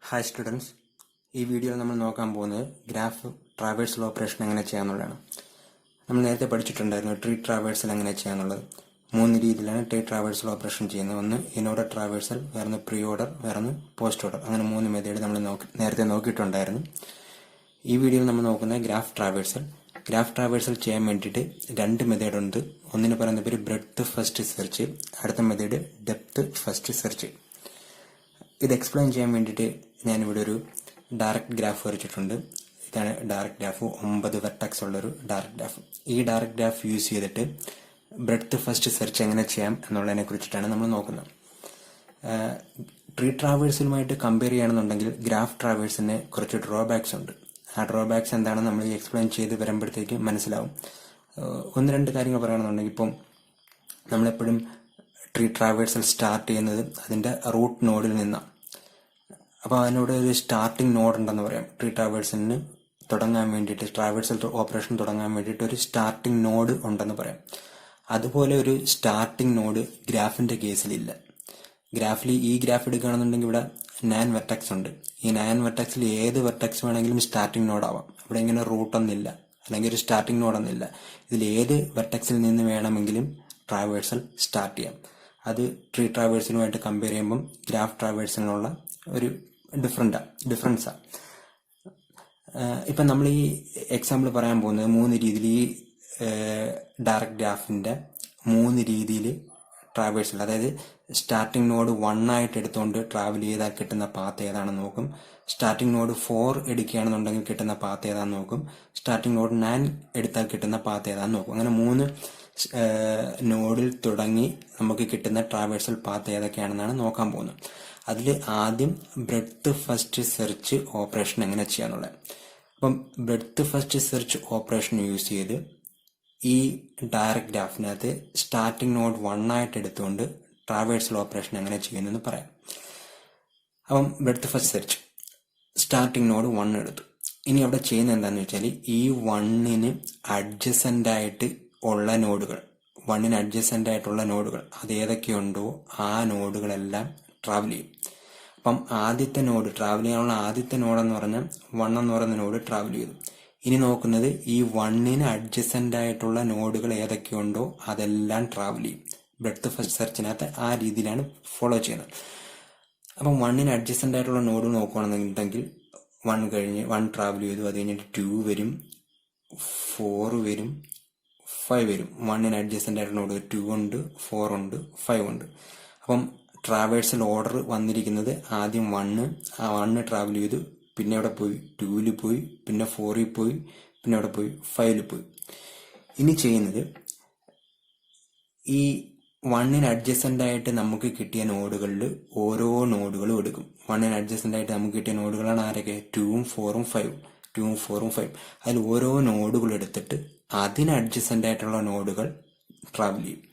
Hi students, ഈ വീഡിയോയിൽ നമ്മൾ നോക്കാൻ പോകുന്നത് ഗ്രാഫ് ട്രാവേഴ്സൽ ഓപ്പറേഷൻ എങ്ങനെ ചെയ്യാന്നുള്ളതാണ്. നമ്മൾ നേരത്തെ പഠിച്ചിട്ടുണ്ടായിരുന്നു ട്രീ ട്രാവേഴ്സൽ എങ്ങനെ ചെയ്യാന്നുള്ളത്. 3 രീതിയിലാണ് ട്രീ ട്രാവേഴ്സൽ ഓപ്പറേഷൻ ചെയ്യുന്നത്. ഒന്ന് ഇൻ ഓർഡർ ട്രാവേഴ്സൽ, വേറൊന്ന് പ്രീ ഓർഡർ, വേറൊന്ന് പോസ്റ്റ് ഓർഡർ. അങ്ങനെ 3 മെത്തേഡ് നമ്മൾ നേരത്തെ നോക്കിയിട്ടുണ്ടായിരുന്നു. ഈ വീഡിയോയിൽ നമ്മൾ നോക്കുന്നത് ഗ്രാഫ് ട്രാവേഴ്സൽ. ഗ്രാഫ് ട്രാവേഴ്സൽ ചെയ്യാൻ വേണ്ടിയിട്ട് 2 മെത്തേഡ് ഉണ്ട്. ഒന്നിന് പറയുന്ന പേര് ബ്രെഡ്ത്ത് ഫസ്റ്റ് സെർച്ച്, അടുത്ത മെത്തേഡ് ഡെപ്ത് ഫസ്റ്റ് സെർച്ച്. ഇത് എക്സ്പ്ലെയിൻ ചെയ്യാൻ വേണ്ടിയിട്ട് ഞാനിവിടെ ഒരു ഡയറക്റ്റ് ഗ്രാഫ് വരച്ചിട്ടുണ്ട്. ഇതാണ് ഡയറക്റ്റ് ഗ്രാഫ്, 9 വെർട്ടക്സ് ഉള്ളൊരു ഡയറക്റ്റ് ഗ്രാഫ്. ഈ ഡയറക്റ്റ് ഗ്രാഫ് യൂസ് ചെയ്തിട്ട് ബ്രെഡ്ത്ത് ഫസ്റ്റ് സെർച്ച് എങ്ങനെ ചെയ്യാം എന്നുള്ളതിനെ കുറിച്ചിട്ടാണ് നമ്മൾ നോക്കുന്നത്. ട്രീ ട്രാവേഴ്സലുമായിട്ട് കമ്പയർ ചെയ്യുകയാണെന്നുണ്ടെങ്കിൽ ഗ്രാഫ് ട്രാവേഴ്സിന് കുറച്ച് ഡ്രോബാക്സ് ഉണ്ട്. ആ ഡ്രോബാക്സ് എന്താണെന്ന് നമ്മൾ ഈ എക്സ്പ്ലെയിൻ ചെയ്ത് വരുമ്പോഴത്തേക്ക് മനസ്സിലാവും. 1-2 കാര്യങ്ങൾ പറയുകയാണെന്നുണ്ടെങ്കിൽ, ഇപ്പം നമ്മളെപ്പോഴും ട്രീ ട്രാവേഴ്സൽ സ്റ്റാർട്ട് ചെയ്യുന്നത് അതിൻ്റെ റൂട്ട് നോഡിൽ നിന്നാണ്. അപ്പോൾ അതിനോട് ഒരു സ്റ്റാർട്ടിംഗ് നോഡ് ഉണ്ടെന്ന് പറയാം. ട്രീ ട്രാവേഴ്സലിന് തുടങ്ങാൻ വേണ്ടിയിട്ട്, ട്രാവേഴ്സൽ ഓപ്പറേഷൻ തുടങ്ങാൻ വേണ്ടിയിട്ട് ഒരു സ്റ്റാർട്ടിംഗ് നോഡ് ഉണ്ടെന്ന് പറയാം. അതുപോലെ ഒരു സ്റ്റാർട്ടിംഗ് നോഡ് ഗ്രാഫിൻ്റെ കേസിലില്ല. ഈ ഗ്രാഫ് എടുക്കുകയാണെന്നുണ്ടെങ്കിൽ ഇവിടെ 9 വെർട്ടക്സ് ഉണ്ട്. ഈ 9 വെർട്ടക്സിൽ ഏത് വെർട്ടക്സ് വേണമെങ്കിലും സ്റ്റാർട്ടിംഗ് നോഡ് ആവാം. ഇവിടെ ഇങ്ങനെ റൂട്ടൊന്നുമില്ല, അല്ലെങ്കിൽ ഒരു സ്റ്റാർട്ടിംഗ് നോഡൊന്നുമില്ല. ഇതിൽ ഏത് വെർട്ടക്സിൽ നിന്ന് വേണമെങ്കിലും ട്രാവേഴ്സൽ സ്റ്റാർട്ട് ചെയ്യാം. അത് ട്രീ ട്രാവേഴ്സലുമായിട്ട് കമ്പയർ ചെയ്യുമ്പം ഗ്രാഫ് ട്രാവേഴ്സലിനുള്ള ഒരു ഡിഫറൻസാണ്. ഇപ്പം നമ്മൾ ഈ എക്സാമ്പിൾ പറയാൻ പോകുന്നത് 3 രീതിയിൽ, ഈ ഡയറക്റ്റ് ഗ്രാഫിൻ്റെ 3 രീതിയിൽ ട്രാവേഴ്സൽ, അതായത് സ്റ്റാർട്ടിംഗ് നോഡ് 1 ആയിട്ട് എടുത്തുകൊണ്ട് ട്രാവൽ ചെയ്താൽ കിട്ടുന്ന പാത്ത് ഏതാണെന്ന് നോക്കും. സ്റ്റാർട്ടിംഗ് നോഡ് 4 എടുക്കുകയാണെന്നുണ്ടെങ്കിൽ കിട്ടുന്ന പാത്ത് ഏതാണെന്ന് നോക്കും. സ്റ്റാർട്ടിംഗ് നോഡ് 9 എടുത്താൽ കിട്ടുന്ന പാത്ത് ഏതാണെന്ന് നോക്കും. അങ്ങനെ 3 നോഡിൽ തുടങ്ങി നമുക്ക് കിട്ടുന്ന ട്രാവേഴ്സൽ പാത്ത് ഏതൊക്കെയാണെന്നാണ് നോക്കാൻ പോകുന്നത്. അതിൽ ആദ്യം ബ്രെഡ്ത്ത് ഫസ്റ്റ് സെർച്ച് ഓപ്പറേഷൻ എങ്ങനെ ചെയ്യാന്നുള്ളത്. അപ്പം breadth first search operation use ചെയ്ത് ഈ ഡയറക്റ്റ് ഗ്രാഫിനകത്ത് സ്റ്റാർട്ടിംഗ് നോഡ് 1 ആയിട്ട് എടുത്തുകൊണ്ട് ട്രാവേഴ്സൽ ഓപ്പറേഷൻ എങ്ങനെ ചെയ്യുന്നതെന്ന് പറയാം. അപ്പം breadth first search starting node 1 എടുത്തു. ഇനി അവിടെ ചെയ്യുന്നത് എന്താണെന്ന് വെച്ചാൽ, ഈ 1ന് അഡ്ജസൻ്റ് ആയിട്ട് ഉള്ള നോഡുകൾ, 1ന് അഡ്ജസൻ്റ് ആയിട്ടുള്ള നോഡുകൾ അത് ഏതൊക്കെയുണ്ടോ ആ നോഡുകളെല്ലാം ട്രാവൽ ചെയ്യും. അപ്പം ആദ്യത്തെ നോഡ് ട്രാവൽ ചെയ്യാനുള്ള ആദ്യത്തെ നോഡെന്ന് പറഞ്ഞാൽ 1 എന്ന് പറയുന്ന നോഡ് ട്രാവൽ ചെയ്തു. ഇനി നോക്കുന്നത് ഈ 1ന് അഡ്ജസൻ്റ് ആയിട്ടുള്ള നോഡുകൾ ഏതൊക്കെയുണ്ടോ അതെല്ലാം ട്രാവൽ ചെയ്യും. ബ്രെഡ്ത്ത് ഫസ്റ്റ് സെർച്ചിനകത്ത് ആ രീതിയിലാണ് ഫോളോ ചെയ്യുന്നത്. അപ്പം 1ന് അഡ്ജസൻ്റ് ആയിട്ടുള്ള നോഡ് നോക്കുകയാണെന്നുണ്ടെങ്കിൽ 1 കഴിഞ്ഞ് 1 ട്രാവൽ ചെയ്തു, അത് കഴിഞ്ഞിട്ട് 2 വരും, 4 വരും, 5 വരും. 1ന് അഡ്ജസൻ്റ് ആയിട്ടുള്ള നോഡ് 2 ഉണ്ട്, 4 ഉണ്ട്, 5 ഉണ്ട്. അപ്പം ട്രാവേഴ്സൽ ഓർഡർ വന്നിരിക്കുന്നത് ആദ്യം 1 ട്രാവൽ ചെയ്തു, പിന്നെ അവിടെ പോയി 2-ൽ പോയി, പിന്നെ 4-ൽ പോയി, പിന്നെ അവിടെ പോയി 5-ൽ പോയി. ഇനി ചെയ്യുന്നത്, ഈ 1ന് അഡ്ജസൻ്റ് ആയിട്ട് നമുക്ക് കിട്ടിയ നോഡുകളിൽ ഓരോ നോഡുകളും എടുക്കും. 1ന് അഡ്ജസൻ്റ് ആയിട്ട് നമുക്ക് കിട്ടിയ നോഡുകളാണ് ആരൊക്കെ? 2-ഉം 4-ഉം 5-ഉം, 2-ഉം 4-ഉം 5-ഉം. അതിൽ ഓരോ നോഡുകൾ എടുത്തിട്ട് അതിന് അഡ്ജസൻ്റ് ആയിട്ടുള്ള നോഡുകൾ ട്രാവൽ ചെയ്യും.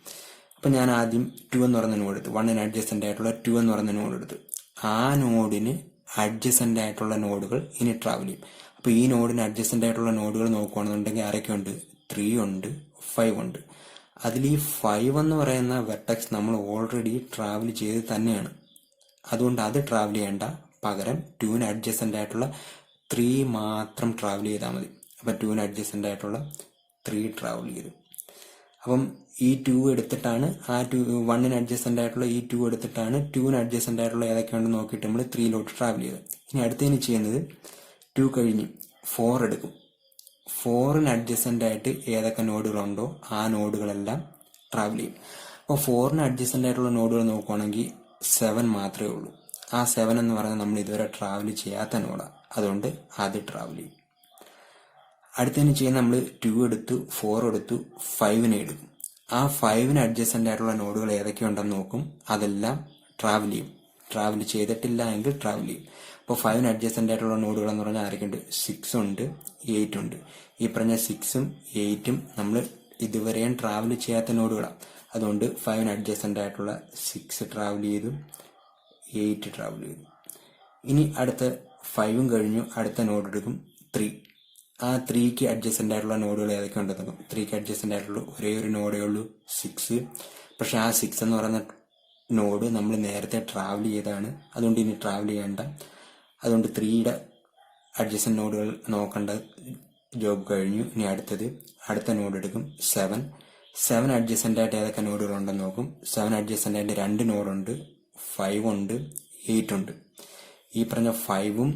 അപ്പം ഞാൻ ആദ്യം 2 എന്ന് പറയുന്ന നോഡ് എടുത്തു, 1ന് അഡ്ജസൻ്റ് ആയിട്ടുള്ള 2 എന്ന് പറയുന്ന നോഡ് എടുത്തു. ആ നോഡിന് അഡ്ജസൻ്റ് ആയിട്ടുള്ള നോഡുകൾ ഇനി ട്രാവൽ ചെയ്യും. അപ്പോൾ ഈ നോഡിന് അഡ്ജസൻ്റ് ആയിട്ടുള്ള നോഡുകൾ നോക്കുകയാണെന്നുണ്ടെങ്കിൽ ആരൊക്കെ ഉണ്ട്? 3 ഉണ്ട്, 5 ഉണ്ട്. അതിൽ ഈ 5 എന്ന് പറയുന്ന വെർട്ടക്സ് നമ്മൾ ഓൾറെഡി ട്രാവൽ ചെയ്ത് തന്നെയാണ്. അതുകൊണ്ട് അത് ട്രാവൽ ചെയ്യേണ്ട, പകരം 2ന് അഡ്ജസൻ്റ് ആയിട്ടുള്ള 3 മാത്രം ട്രാവൽ ചെയ്താൽ മതി. അപ്പം 2ന് അഡ്ജസൻ്റ് ആയിട്ടുള്ള 3 ട്രാവൽ ചെയ്തു. അപ്പം ഈ 2 എടുത്തിട്ടാണ് 1ന് അഡ്ജസൻ്റ് ആയിട്ടുള്ള ഈ 2 എടുത്തിട്ടാണ് 2ന് അഡ്ജസൻ്റ് ആയിട്ടുള്ള ഏതൊക്കെയുണ്ടെന്ന് നോക്കിയിട്ട് നമ്മൾ 3-ലോട്ട് ട്രാവൽ ചെയ്തത്. ഇനി അടുത്തതിന് ചെയ്യുന്നത് 2 കഴിഞ്ഞ് 4 എടുക്കും. 4ന് അഡ്ജസൻ്റ് ആയിട്ട് ഏതൊക്കെ നോഡുകളുണ്ടോ ആ നോഡുകളെല്ലാം ട്രാവൽ ചെയ്യും. അപ്പോൾ 4ന് അഡ്ജസൻ്റ് ആയിട്ടുള്ള നോഡുകൾ നോക്കുകയാണെങ്കിൽ 7 മാത്രമേ ഉള്ളൂ. ആ 7 എന്ന് പറയുന്നത് നമ്മൾ ഇതുവരെ ട്രാവൽ ചെയ്യാത്ത നോഡാണ്, അതുകൊണ്ട് അത് ട്രാവൽ ചെയ്യും. അടുത്തതിന് ചെയ്യുന്ന, നമ്മൾ 2 എടുത്തു, 4 എടുത്തു, 5നെ എടുക്കും. ആ 5ന് അഡ്ജസൻ്റ് ആയിട്ടുള്ള നോഡുകൾ ഏതൊക്കെയുണ്ടെന്ന് നോക്കും, അതെല്ലാം ട്രാവൽ ചെയ്യും. ട്രാവൽ ചെയ്തിട്ടില്ല എങ്കിൽ ട്രാവൽ ചെയ്യും. അപ്പോൾ 5ന് അഡ്ജസൻ്റ് ആയിട്ടുള്ള നോഡുകൾ എന്ന് പറഞ്ഞാൽ ആരൊക്കെയുണ്ട്? 6 ഉണ്ട്, 8 ഉണ്ട്. ഈ പറഞ്ഞ 6-ഉം 8-ഉം നമ്മൾ ഇതുവരെയും ട്രാവൽ ചെയ്യാത്ത നോഡുകളാണ്. അതുകൊണ്ട് 5ന് അഡ്ജസൻ്റ് ആയിട്ടുള്ള 6 ട്രാവൽ ചെയ്തു, 8 ട്രാവൽ ചെയ്തു. ഇനി അടുത്ത 5-ഉം കഴിഞ്ഞു, അടുത്ത നോഡ് എടുക്കും 3. ആ 3ക്ക് അഡ്ജസൻ്റ് ആയിട്ടുള്ള നോഡുകൾ ഏതൊക്കെ ഉണ്ടെന്ന് 3ക്ക് അഡ്ജസൻ്റ് ആയിട്ടുള്ള ഒരേ ഒരു നോഡേ ഉള്ളൂ, 6. പക്ഷെ ആ 6 എന്ന് പറയുന്ന നോഡ് നമ്മൾ നേരത്തെ ട്രാവൽ ചെയ്താണ്, അതുകൊണ്ട് ഇനി ട്രാവൽ ചെയ്യേണ്ട. അതുകൊണ്ട് 3യുടെ അഡ്ജസൻറ്റ് നോഡുകൾ നോക്കേണ്ട ജോബ് കഴിഞ്ഞു. ഇനി അടുത്ത നോഡ് എടുക്കും 7 അഡ്ജസൻ്റ് ആയിട്ട് ഏതൊക്കെ നോഡുകളുണ്ടെന്ന് നോക്കും. 7 അഡ്ജസൻ്റ് ആയിട്ട് 2 നോഡുണ്ട്, 5 ഉണ്ട്, 8 ഉണ്ട്. ഈ പറഞ്ഞ 5ഉം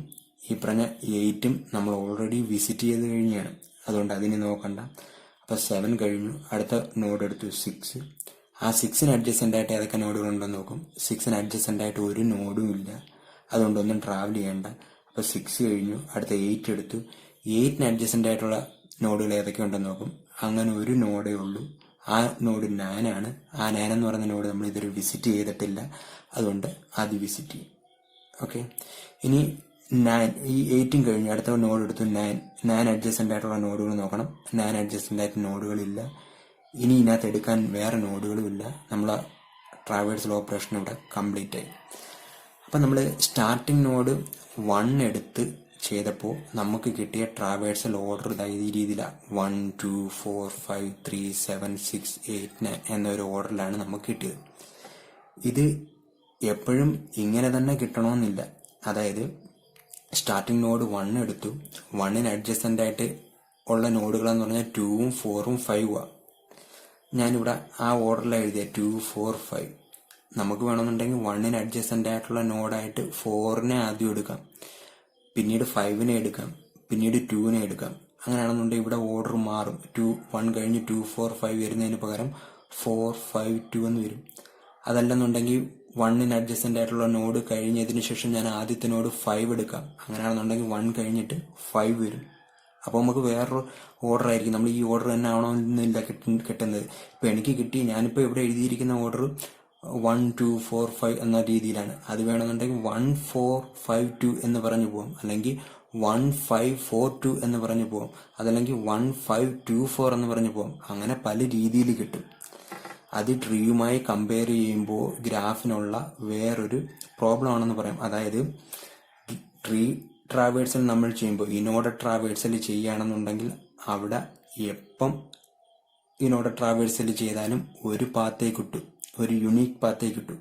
ഈ പറഞ്ഞ 8ഉം നമ്മൾ ഓൾറെഡി വിസിറ്റ് ചെയ്ത് കഴിഞ്ഞാണ്, അതുകൊണ്ട് അതിന് നോക്കണ്ട. അപ്പോൾ 7 കഴിഞ്ഞു. അടുത്ത നോഡ് എടുത്തു 6. ആ 6ന് അഡ്ജസൻ്റ് ആയിട്ട് ഏതൊക്കെ നോഡുകളുണ്ടെന്ന് നോക്കും. 6ന് അഡ്ജസൻ്റ് ആയിട്ട് ഒരു നോഡും ഇല്ല, അതുകൊണ്ടൊന്നും ട്രാവൽ ചെയ്യേണ്ട. അപ്പോൾ 6 കഴിഞ്ഞു. അടുത്ത 8 എടുത്തു. 8ന് അഡ്ജസൻ്റ് ആയിട്ടുള്ള നോഡുകൾ ഏതൊക്കെ ഉണ്ടെന്ന് നോക്കും. അങ്ങനെ ഒരു നോഡേ ഉള്ളൂ, ആ നോഡ് 9 ആണ്. ആ 9 എന്ന് പറയുന്ന നോഡ് നമ്മൾ ഇതുവരെ വിസിറ്റ് ചെയ്തിട്ടില്ല, അതുകൊണ്ട് അത് വിസിറ്റ് ചെയ്യും. ഓക്കെ, ഇനി 9 ഈ 8ഉം കഴിഞ്ഞു. അടുത്ത നോഡ് എടുത്തു 9 അഡ്ജസൻ്റ് ആയിട്ടുള്ള നോഡുകൾ നോക്കണം. 9 അഡ്ജസൻ്റ് ആയിട്ട് നോഡുകളില്ല. ഇനി ഇതിനകത്ത് എടുക്കാൻ വേറെ നോഡുകളും ഇല്ല. നമ്മളെ ട്രാവേഴ്സൽ ഓപ്പറേഷൻ ഇവിടെ കംപ്ലീറ്റ് ആയി. അപ്പം നമ്മൾ സ്റ്റാർട്ടിംഗ് നോഡ് 1 എടുത്ത് ചെയ്തപ്പോൾ നമുക്ക് കിട്ടിയ ട്രാവേഴ്സൽ ഓർഡർ ഈ രീതിയിലാണ്. 1 2 4 5 3 7 6 8 9 എന്നൊരു ഓർഡറിലാണ് നമുക്ക് കിട്ടിയത്. ഇത് എപ്പോഴും ഇങ്ങനെ തന്നെ കിട്ടണമെന്നില്ല. അതായത് സ്റ്റാർട്ടിംഗ് നോഡ് 1 എടുത്തു, 1ന് അഡ്ജസൻ്റ് ആയിട്ട് ഉള്ള നോഡുകളെന്ന് പറഞ്ഞാൽ 2ഉം 4ഉം 5ഉമാണ്. ഞാനിവിടെ ആ ഓർഡറിലാണ് എഴുതിയ 2 4 5. നമുക്ക് വേണമെന്നുണ്ടെങ്കിൽ 1ന് അഡ്ജസൻ്റ് ആയിട്ടുള്ള നോഡായിട്ട് 4നെ ആദ്യം എടുക്കാം, പിന്നീട് 5നെ എടുക്കാം, പിന്നീട് 2നെ എടുക്കാം. അങ്ങനെയാണെന്നുണ്ടെങ്കിൽ ഇവിടെ ഓർഡർ മാറും. 1 കഴിഞ്ഞ് 2 4 5 വരുന്നതിന് പകരം 4 5 2 എന്ന് വരും. അതല്ലെന്നുണ്ടെങ്കിൽ 1ന് അഡ്ജസൻ്റ് ആയിട്ടുള്ള നോഡ് കഴിഞ്ഞതിന് ശേഷം ഞാൻ ആദ്യത്തെ നോഡ് 5 എടുക്കാം. അങ്ങനെയാണെന്നുണ്ടെങ്കിൽ 1 കഴിഞ്ഞിട്ട് 5 വരും. അപ്പോൾ നമുക്ക് വേറൊരു ഓർഡർ ആയിരിക്കും. നമ്മൾ ഈ ഓർഡർ തന്നെ ആവണമെന്നില്ല കിട്ടുന്നത്. ഇപ്പോൾ എനിക്ക് കിട്ടി, ഞാനിപ്പോൾ ഇവിടെ എഴുതിയിരിക്കുന്ന ഓർഡർ 1 2 4 5 എന്ന രീതിയിലാണ്. അത് വേണമെന്നുണ്ടെങ്കിൽ 1 4 5 2 എന്ന് പറഞ്ഞു പോകും, അല്ലെങ്കിൽ 1 5 4 2 എന്ന് പറഞ്ഞു പോകും, അതല്ലെങ്കിൽ 1 5 2 4 എന്ന് പറഞ്ഞു പോകും. അങ്ങനെ പല രീതിയിൽ കിട്ടും. അത് ട്രീയുമായി കമ്പയർ ചെയ്യുമ്പോൾ ഗ്രാഫിനുള്ള വേറൊരു പ്രോബ്ലം ആണെന്ന് പറയാം. അതായത് ട്രീ ട്രാവേഴ്സൽ നമ്മൾ ചെയ്യുമ്പോൾ ഇനോർഡർ ട്രാവേഴ്സൽ ചെയ്യുകയാണെന്നുണ്ടെങ്കിൽ അവിടെ എപ്പം ഇനോർഡർ ട്രാവേഴ്സൽ ചെയ്താലും ഒരു പാത്തേ കിട്ടും, ഒരു യുണീക്ക് പാത്തേ കിട്ടും.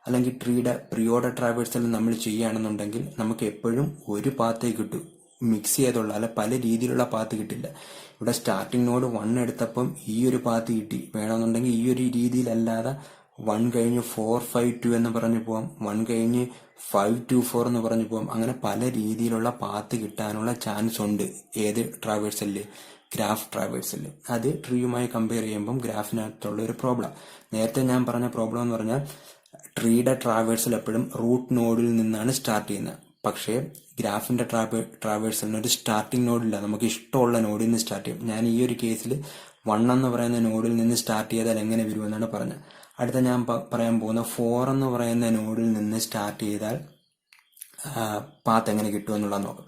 അല്ലെങ്കിൽ ട്രീയുടെ പ്രീഓർഡർ ട്രാവേഴ്സൽ നമ്മൾ ചെയ്യുകയാണെന്നുണ്ടെങ്കിൽ നമുക്ക് എപ്പോഴും ഒരു പാത്തേ കിട്ടും, മിക്സ് ചെയ്തുള്ള അല്ല പല രീതിയിലുള്ള പാത്ത് കിട്ടില്ല. ഇവിടെ സ്റ്റാർട്ടിംഗ് നോഡ് 1 എടുത്തപ്പം ഈ ഒരു പാത്ത് കിട്ടി. വേണമെന്നുണ്ടെങ്കിൽ ഈ ഒരു രീതിയിലല്ലാതെ 1 കഴിഞ്ഞ് 4 5 2 എന്ന് പറഞ്ഞു പോവാം, 1 കഴിഞ്ഞ് 5 2 4 എന്ന് പറഞ്ഞു പോവാം. അങ്ങനെ പല രീതിയിലുള്ള പാത്ത് കിട്ടാനുള്ള ചാൻസ് ഉണ്ട്. ഏത് ട്രാവേഴ്സലില്? ഗ്രാഫ് ട്രാവേഴ്സലില്. അത് ട്രീയുമായി കമ്പയർ ചെയ്യുമ്പം ഗ്രാഫിനകത്തുള്ള ഒരു പ്രോബ്ലം. നേരത്തെ ഞാൻ പറഞ്ഞ പ്രോബ്ലം എന്ന് പറഞ്ഞാൽ ട്രീയുടെ ട്രാവേഴ്സൽ എപ്പോഴും റൂട്ട് നോഡിൽ നിന്നാണ് സ്റ്റാർട്ട് ചെയ്യുന്നത്. പക്ഷേ ഗ്രാഫിന്റെ ട്രാവേഴ്സലിന് ഒരു സ്റ്റാർട്ടിംഗ് നോഡില്ല, നമുക്ക് ഇഷ്ടമുള്ള നോഡിൽ നിന്ന് സ്റ്റാർട്ട് ചെയ്യും. ഞാൻ ഈ ഒരു കേസിൽ 1 എന്ന് പറയുന്ന നോഡിൽ നിന്ന് സ്റ്റാർട്ട് ചെയ്താൽ എങ്ങനെ വരുമെന്നാണ് പറഞ്ഞത്. അടുത്ത ഞാൻ പറയാൻ പോകുന്ന 4 എന്ന് പറയുന്ന നോഡിൽ നിന്ന് സ്റ്റാർട്ട് ചെയ്താൽ പാത്ത് എങ്ങനെ കിട്ടുമെന്നുള്ളത് നോക്കാം.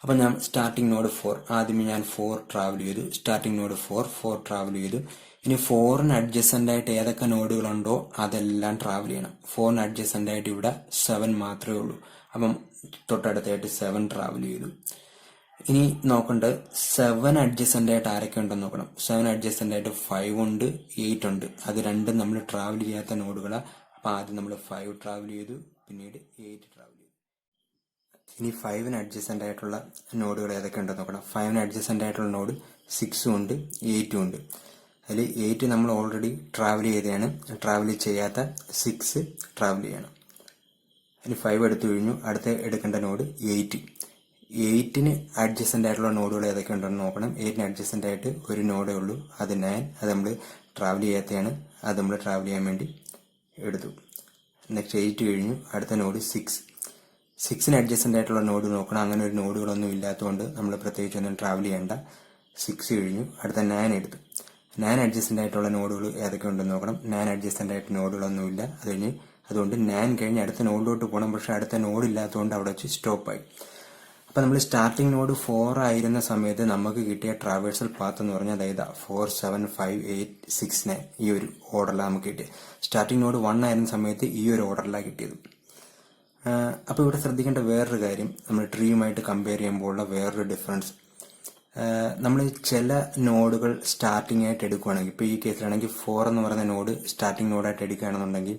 അപ്പം ഞാൻ സ്റ്റാർട്ടിംഗ് നോഡ് 4, ആദ്യമേ ഞാൻ 4 ട്രാവൽ ചെയ്തു. സ്റ്റാർട്ടിംഗ് നോഡ് 4 ട്രാവൽ ചെയ്തു. ഇനി 4ന് അഡ്ജസൻ്റ് ആയിട്ട് ഏതൊക്കെ നോഡുകളുണ്ടോ അതെല്ലാം ട്രാവൽ ചെയ്യണം. 4ന് അഡ്ജസൻ്റ് ആയിട്ട് ഇവിടെ 7 മാത്രമേ ഉള്ളൂ. അപ്പം തൊട്ടടുത്തായിട്ട് 7 ട്രാവൽ ചെയ്തു. ഇനി നോക്കേണ്ടത് 7 അഡ്ജസൻ്റ് ആയിട്ട് ആരൊക്കെ ഉണ്ടെന്ന് നോക്കണം. 7 അഡ്ജസൻ്റ് ആയിട്ട് 5 ഉണ്ട്, 8 ഉണ്ട്. അത് രണ്ടും നമ്മൾ ട്രാവൽ ചെയ്യാത്ത നോഡുകളാണ്. അപ്പം ആദ്യം നമ്മൾ 5 ട്രാവൽ ചെയ്തു, പിന്നീട് 8 ട്രാവൽ ചെയ്തു. ഇനി 5ന് അഡ്ജസൻ്റ് ആയിട്ടുള്ള നോഡുകൾ ഏതൊക്കെ ഉണ്ടെന്ന് നോക്കണം. 5ന് അഡ്ജസൻ്റ് ആയിട്ടുള്ള നോഡ് 6ഉം ഉണ്ട്, 8ഉം ഉണ്ട്. അതിൽ 8 നമ്മൾ ഓൾറെഡി ട്രാവൽ ചെയ്തതാണ്. ട്രാവൽ ചെയ്യാത്ത 6 ട്രാവൽ ചെയ്യണം. ഇനി 5 എടുത്തു കഴിഞ്ഞു. അടുത്ത എടുക്കേണ്ട നോഡ് 8. 8ന് അഡ്ജസൻ്റ് ആയിട്ടുള്ള നോഡുകൾ ഏതൊക്കെ ഉണ്ടെന്ന് നോക്കണം. 8ന് അഡ്ജസൻ്റ് ആയിട്ട് ഒരു നോഡേ ഉള്ളൂ, അത് 9. അത് നമ്മൾ ട്രാവൽ ചെയ്യാത്തതാണ്, അത് നമ്മൾ ട്രാവൽ ചെയ്യാൻ വേണ്ടി എടുത്തു. നെക്സ്റ്റ് 8 കഴിഞ്ഞു. അടുത്ത നോഡ് 6ന് അഡ്ജസൻ്റ് ആയിട്ടുള്ള നോഡ് നോക്കണം. അങ്ങനെ ഒരു നോഡുകളൊന്നും ഇല്ലാത്തതുകൊണ്ട് നമ്മൾ പ്രത്യേകിച്ചൊന്നും ട്രാവൽ ചെയ്യേണ്ട. 6 കഴിഞ്ഞു. അടുത്ത 9 എടുത്തു. 9 അഡ്ജസൻ്റ് ആയിട്ടുള്ള നോഡുകൾ ഏതൊക്കെ ഉണ്ടെന്ന് നോക്കണം. 9 അഡ്ജസൻ്റ് ആയിട്ട് നോഡുകളൊന്നുമില്ല. അതുകൊണ്ട് 9 കഴിഞ്ഞ് അടുത്ത നോഡിലോട്ട് പോകണം. പക്ഷെ അടുത്ത നോഡ് ഇല്ലാത്തതുകൊണ്ട് അവിടെ വെച്ച് സ്റ്റോപ്പായി. അപ്പം നമ്മൾ സ്റ്റാർട്ടിംഗ് നോഡ് 4 ആയിരുന്ന സമയത്ത് നമുക്ക് കിട്ടിയ ട്രാവേഴ്സൽ പാത്ത് എന്ന് പറഞ്ഞാൽ അതായത് 4 7 5 8 6 9 ഈ ഒരു ഓർഡറിലാണ് നമുക്ക് കിട്ടിയത്. സ്റ്റാർട്ടിംഗ് നോഡ് 1 ആയിരുന്ന സമയത്ത് ഈ ഒരു ഓർഡറിലാണ് കിട്ടിയത്. അപ്പോൾ ഇവിടെ ശ്രദ്ധിക്കേണ്ട വേറൊരു കാര്യം, നമ്മൾ ട്രീയുമായിട്ട് കമ്പയർ ചെയ്യുമ്പോൾ ഉള്ള വേറൊരു ഡിഫറൻസ്, നമ്മൾ ചില നോഡുകൾ സ്റ്റാർട്ടിംഗ് ആയിട്ട് എടുക്കുകയാണെങ്കിൽ, ഇപ്പോൾ ഈ കേസിലാണെങ്കിൽ 4 എന്ന് പറയുന്ന നോഡ് സ്റ്റാർട്ടിംഗ് നോഡായിട്ട് എടുക്കുകയാണെന്നുണ്ടെങ്കിൽ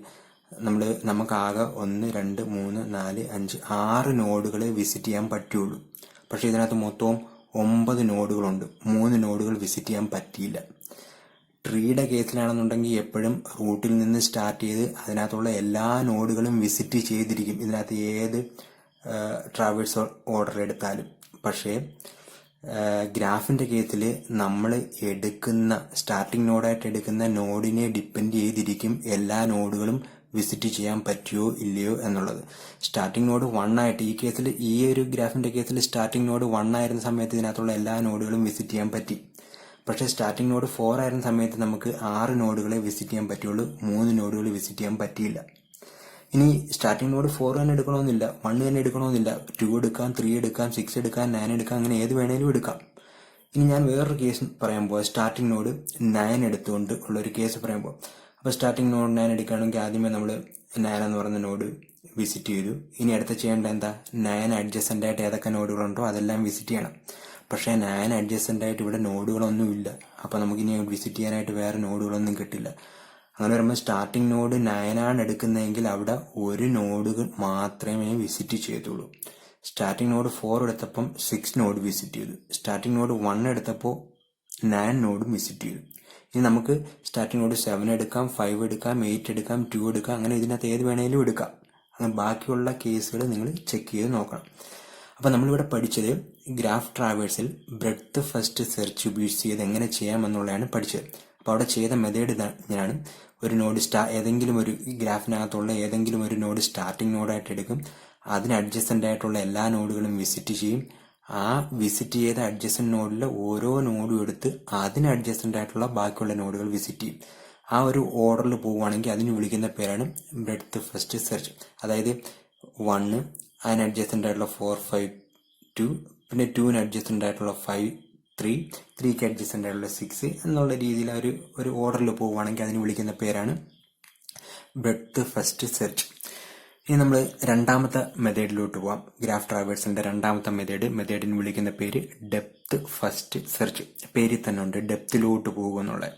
നമുക്ക് ആകെ 1 2 3 4 5 6 നോഡുകളെ വിസിറ്റ് ചെയ്യാൻ പറ്റുള്ളൂ. പക്ഷെ ഇതിനകത്ത് മൊത്തവും 9 നോഡുകളുണ്ട്. 3 നോഡുകൾ വിസിറ്റ് ചെയ്യാൻ പറ്റിയില്ല. ട്രീയുടെ കേസിലാണെന്നുണ്ടെങ്കിൽ എപ്പോഴും റൂട്ടിൽ നിന്ന് സ്റ്റാർട്ട് ചെയ്ത് അതിനകത്തുള്ള എല്ലാ നോഡുകളും വിസിറ്റ് ചെയ്തിരിക്കും, ഇതിനകത്ത് ഏത് ട്രാവേഴ്സ് ഓർഡർ എടുത്താലും. പക്ഷേ ഗ്രാഫിന്റെ കേസിൽ നമ്മൾ എടുക്കുന്ന സ്റ്റാർട്ടിംഗ് നോഡായിട്ട് എടുക്കുന്ന നോഡിനെ ഡിപ്പെൻഡ് ചെയ്തിരിക്കും എല്ലാ നോഡുകളും വിസിറ്റ് ചെയ്യാൻ പറ്റുമോ ഇല്ലയോ എന്നുള്ളത്. സ്റ്റാർട്ടിംഗ് നോഡ് 1 ആയിട്ട് ഈ കേസിൽ, ഈ ഒരു ഗ്രാഫിന്റെ കേസിൽ സ്റ്റാർട്ടിംഗ് നോഡ് 1 ആയിരുന്ന സമയത്ത് ഇതിനകത്തുള്ള എല്ലാ നോഡുകളും വിസിറ്റ് ചെയ്യാൻ പറ്റി. പക്ഷേ സ്റ്റാർട്ടിംഗ് നോഡ് 4 ആയിരുന്ന സമയത്ത് നമുക്ക് 6 നോഡുകളെ വിസിറ്റ് ചെയ്യാൻ പറ്റുള്ളൂ, 3 നോഡുകൾ വിസിറ്റ് ചെയ്യാൻ പറ്റിയില്ല. ഇനി സ്റ്റാർട്ടിംഗ് നോഡ് 4 തന്നെ എടുക്കണമെന്നില്ല, 1 തന്നെ എടുക്കണമെന്നില്ല, 2 എടുക്കാം, 3 എടുക്കാം, 6 എടുക്കാം, 9 എടുക്കാം, അങ്ങനെ ഏത് വേണേലും എടുക്കാം. ഇനി ഞാൻ വേറൊരു കേസ് പറയാൻ പോവാം. സ്റ്റാർട്ടിംഗ് നോഡ് 9 എടുത്തുകൊണ്ട് ഉള്ളൊരു കേസ് പറയാൻ പോവാം. അപ്പോൾ സ്റ്റാർട്ടിംഗ് നോഡ് 9 എടുക്കുകയാണെങ്കിൽ ആദ്യമേ നമ്മൾ 9 എന്ന് പറയുന്ന നോഡ് വിസിറ്റ് ചെയ്തു. ഇനി അടുത്ത ചെയ്യേണ്ട എന്താ, 9 അഡ്ജസൻ്റ് ആയിട്ട് ഏതൊക്കെ നോഡുകളുണ്ടോ അതെല്ലാം വിസിറ്റ് ചെയ്യണം. പക്ഷേ 9 അഡ്ജസൻ്റ് ആയിട്ട് ഇവിടെ നോഡുകളൊന്നുമില്ല. അപ്പോൾ നമുക്കിനി വിസിറ്റ് ചെയ്യാനായിട്ട് വേറെ നോഡുകളൊന്നും കിട്ടില്ല. അങ്ങനെ വരുമ്പോൾ സ്റ്റാർട്ടിംഗ് നോഡ് 9 ആണ് എടുക്കുന്നതെങ്കിൽ അവിടെ ഒരു നോഡുകൾ മാത്രമേ വിസിറ്റ് ചെയ്തുള്ളൂ. സ്റ്റാർട്ടിംഗ് നോഡ് 4 എടുത്തപ്പം 6 നോഡ് വിസിറ്റ് ചെയ്തു. സ്റ്റാർട്ടിംഗ് നോഡ് 1 എടുത്തപ്പോൾ 9 നോഡും വിസിറ്റ് ചെയ്തു. ഇനി നമുക്ക് സ്റ്റാർട്ടിംഗ് നോഡ് 7 എടുക്കാം, 5 എടുക്കാം, 8 എടുക്കാം, 2 എടുക്കാം, അങ്ങനെ ഇതിനകത്ത് ഏത് വേണേലും എടുക്കാം. അങ്ങനെ ബാക്കിയുള്ള കേസുകൾ നിങ്ങൾ ചെക്ക് ചെയ്ത് നോക്കണം. അപ്പോൾ നമ്മളിവിടെ പഠിച്ചത് ഗ്രാഫ് ട്രാവേഴ്സിൽ ബ്രെഡ്ത്ത് ഫസ്റ്റ് സെർച്ച് യൂസ് ചെയ്ത് എങ്ങനെ ചെയ്യാമെന്നുള്ളതാണ് പഠിച്ചത്. അപ്പോൾ അവിടെ ചെയ്ത മെത്തേഡ് ഇതാണ്. ഒരു നോഡ് ഏതെങ്കിലും ഒരു ഗ്രാഫിനകത്തുള്ള ഏതെങ്കിലും ഒരു നോഡ് സ്റ്റാർട്ടിംഗ് നോഡായിട്ട് എടുക്കും, അതിന് അഡ്ജസൻ്റ് ആയിട്ടുള്ള എല്ലാ നോഡുകളും വിസിറ്റ് ചെയ്യും. ആ വിസിറ്റ് ചെയ്ത അഡ്ജസൻ്റ് നോഡിലെ ഓരോ നോഡും എടുത്ത് അതിന് അഡ്ജസൻ്റ് ആയിട്ടുള്ള ബാക്കിയുള്ള നോഡുകൾ വിസിറ്റ് ചെയ്യും. ആ ഒരു ഓർഡറിൽ പോവുകയാണെങ്കിൽ അതിന് വിളിക്കുന്ന പേരാണ് ബ്രെഡ്ത്ത് ഫസ്റ്റ് സെർച്ച്. അതായത് 1 അതിന് അഡ്ജസൻ്റ് ആയിട്ടുള്ള 4 5 2, പിന്നെ 2ന് അഡ്ജസൻ്റ് ആയിട്ടുള്ള 5 3, 3ക്ക് അഡ്ജസൻ്റ് ആയിട്ടുള്ള 6 എന്നുള്ള രീതിയിൽ ഒരു ഓർഡറിൽ പോവുകയാണെങ്കിൽ അതിന് വിളിക്കുന്ന പേരാണ് ബ്രെഡ്ത്ത് ഫസ്റ്റ് സെർച്ച്. ഇനി നമ്മൾ രണ്ടാമത്തെ മെത്തേഡിലോട്ട് പോവാം. ഗ്രാഫ് ട്രാവേഴ്സിന്റെ രണ്ടാമത്തെ മെത്തേഡിന് വിളിക്കുന്ന പേര് ഡെപ്ത് ഫസ്റ്റ് സെർച്ച്. പേരിൽ തന്നെ ഉണ്ട്, ഡെപ്തിലോട്ട് പോകുക എന്നുള്ളത്.